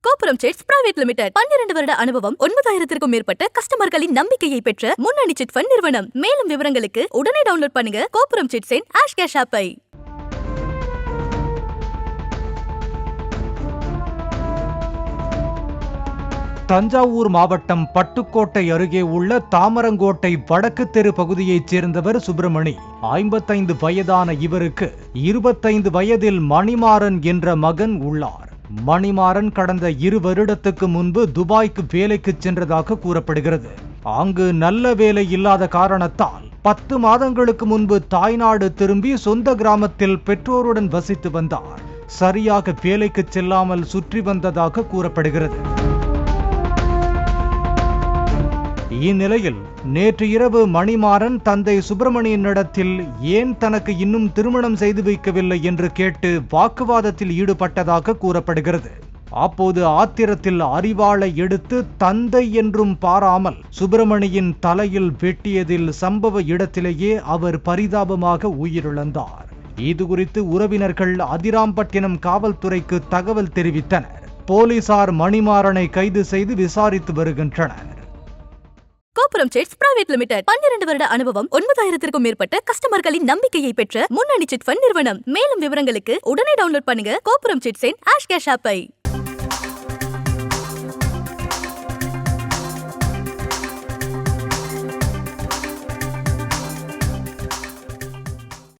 கோபுரம் chits private limited 12 வருட அனுபவம் 9000க்கும் மேற்பட்ட கஸ்டமர்களின் நம்பிக்கையை பெற்ற முன்னணி சிட் ஃபண்ட் நிறுவனம். மேலும் விவரங்களுக்கு உடனே டவுன்லோட் பண்ணுங்க கோபுரம் சிட்ஸின் ஆஷ் கேஷ் ஆப்பை. தஞ்சாவூர் மாவட்டம் பட்டுக்கோட்டை அருகே உள்ள தாமரங்கோட்டை வடக்கு தெரு பகுதியைச் சேர்ந்தவர் சுப்பிரமணி. 55 வயதான இவருக்கு 25 வயதில் மணிமாறன் என்ற மகன் உள்ளார். மணிமாறன் கடந்த 2 வருடத்துக்கு முன்பு துபாய்க்கு வேலைக்கு சென்றதாக கூறப்படுகிறது. அங்கு நல்ல வேலை இல்லாத காரணத்தால் 10 மாதங்களுக்கு முன்பு தாய்நாடு திரும்பி சொந்த கிராமத்தில் பெற்றோருடன் வசித்து வந்தார். சரியாக வேலைக்கு செல்லாமல் சுற்றி வந்ததாக கூறப்படுகிறது. இந்நிலையில் நேற்று இரவு மணிமாறன் தந்தை சுப்பிரமணியனிடத்தில் ஏன் தனக்கு இன்னும் திருமணம் செய்து வைக்கவில்லை என்று கேட்டு வாக்குவாதத்தில் ஈடுபட்டதாக கூறப்படுகிறது. அப்போது ஆத்திரத்தில் அரிவாளை எடுத்து தந்தை என்றும் பாராமல் சுப்பிரமணியின் தலையில் வெட்டியதில் சம்பவ இடத்திலேயே அவர் பரிதாபமாக உயிரிழந்தார். இது குறித்து உறவினர்கள் அதிராம்பட்டினம் காவல்துறைக்கு தகவல் தெரிவித்தனர். போலீசார் மணிமாறனை கைது செய்து விசாரித்து வருகின்றனர். கோபுரம் சிட்ஸ் பிரைவேட் லிமிடெட் 12 வருட அனுபவம் 9000க்கும் மேற்பட்ட கஸ்டமர்களின் நம்பிக்கையை பெற்ற முன்னணி சிட் ஃபண்ட் நிறுவனம். மேலும் விவரங்களுக்கு உடனே டவுன்லோட் பண்ணுங்க கோபுரம் சிட்ஸின் ஆஷ் கேஷ் ஆப்பை.